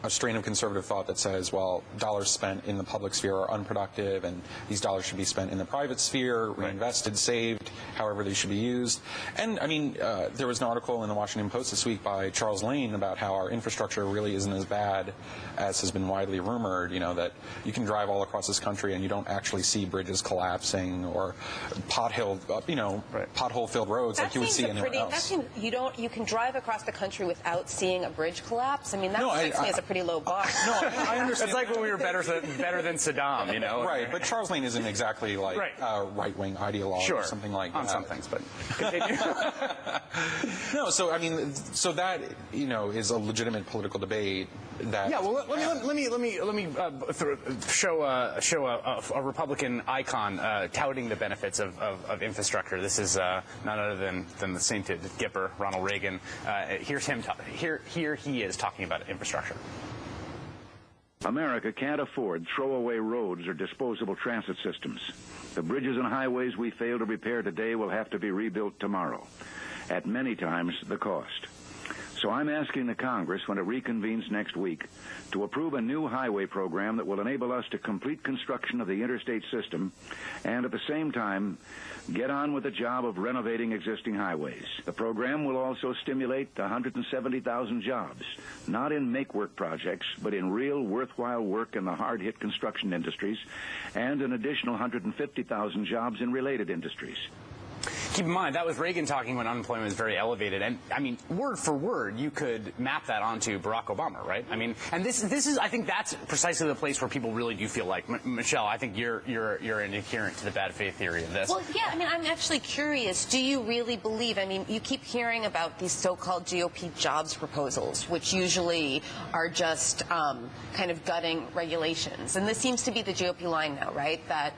a strain of conservative thought that says, well, dollars spent in the public sphere are unproductive, and these dollars should be spent in the private sphere, reinvested, saved, however they should be used. And, I mean, there was an article in the Washington Post this week by Charles Lane about how our infrastructure really isn't as bad as has been widely rumored, you know, that you can drive all across this country and you don't actually see bridges collapsing or pothole-filled roads like you would see anywhere else. You can drive across the country without seeing a bridge collapse? I mean, that strikes me as a pretty low bar. No, I understand. It's like when we were better than Saddam, you know? Right, but Charles Lane isn't exactly like a right-wing ideologue or something like that. On some things, but continue. No, so, I mean, so that, you know, is a legitimate political debate. That well, let me show a Republican icon touting the benefits of infrastructure. This is none other than the sainted Gipper, Ronald Reagan. Here's him. Here he is talking about infrastructure. America can't afford throwaway roads or disposable transit systems. The bridges and highways we fail to repair today will have to be rebuilt tomorrow, at many times the cost. So I'm asking the Congress, when it reconvenes next week, to approve a new highway program that will enable us to complete construction of the interstate system and at the same time get on with the job of renovating existing highways. The program will also stimulate 170,000 jobs, not in make-work projects, but in real worthwhile work in the hard-hit construction industries, and an additional 150,000 jobs in related industries. Keep in mind, that was Reagan talking when unemployment was very elevated. And, I mean, word for word, you could map that onto Barack Obama, right? I mean, and this is, I think that's precisely the place where people really do feel like, Michelle, I think you're an adherent to the bad faith theory of this. Well, yeah, I mean, I'm actually curious. Do you really believe, I mean, you keep hearing about these so-called GOP jobs proposals, which usually are just kind of gutting regulations. And this seems to be the GOP line now, right? That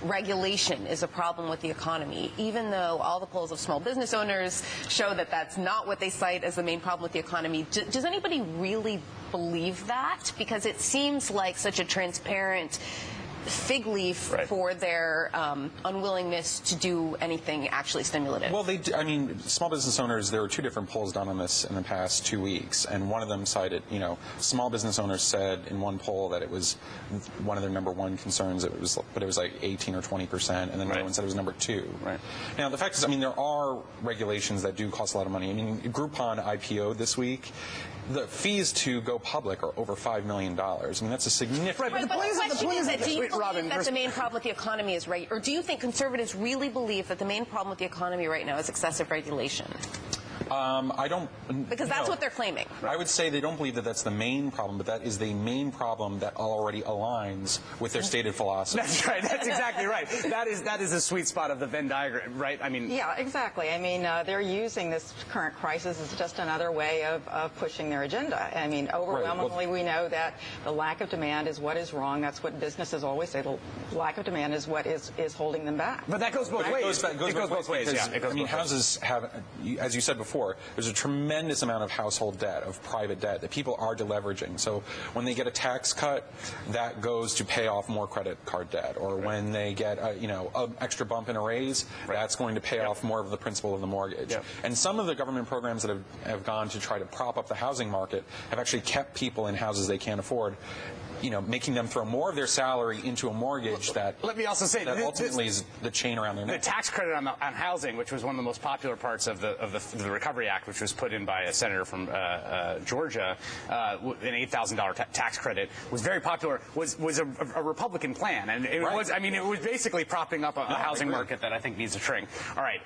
regulation is a problem with the economy, even though all the polls of small business owners show that that's not what they cite as the main problem with the economy. Does anybody really believe that? Because it seems like such a transparent fig leaf for their unwillingness to do anything actually stimulative. Well, I mean, small business owners, there were two different polls done on this in the past 2 weeks, and one of them cited, you know, small business owners said in one poll that it was one of their #1 concerns, but it was like 18 or 20%, and then the other one said it was #2. Right. Now, the fact is, I mean, there are regulations that do cost a lot of money. I mean, Groupon IPO'd this week. The fees to go public are over $5 million. I mean, that's a significant... Right, but the point is that do you believe that the main problem with the economy is or do you think conservatives really believe that the main problem with the economy right now is excessive regulation? I don't... Because that's what they're claiming. I would say they don't believe that that's the main problem, but that is the main problem that already aligns with their stated philosophy. That's right. That's exactly right. That is a sweet spot of the Venn diagram, right? I mean... Yeah, exactly. I mean, they're using this current crisis as just another way of pushing their agenda. I mean, overwhelmingly, we know that the lack of demand is what is wrong. That's what businesses always say. The lack of demand is what is holding them back. But that goes both ways. It goes both ways, yeah. I mean, houses have, as you said before, there's a tremendous amount of household debt, of private debt, that people are deleveraging. So when they get a tax cut, that goes to pay off more credit card debt. Or when they get, an extra bump in a raise, that's going to pay off more of the principal of the mortgage. And some of the government programs that have gone to try to prop up the housing market have actually kept people in houses they can't afford, making them throw more of their salary into a mortgage that, let me also say, that ultimately is the chain around their neck. The tax credit on housing, which was one of the most popular parts of the Recovery Act, which was put in by a senator from Georgia, an $8,000 tax credit, was very popular. Was a Republican plan, and it was. I mean, it was basically propping up a housing market that I think needs to shrink. All right.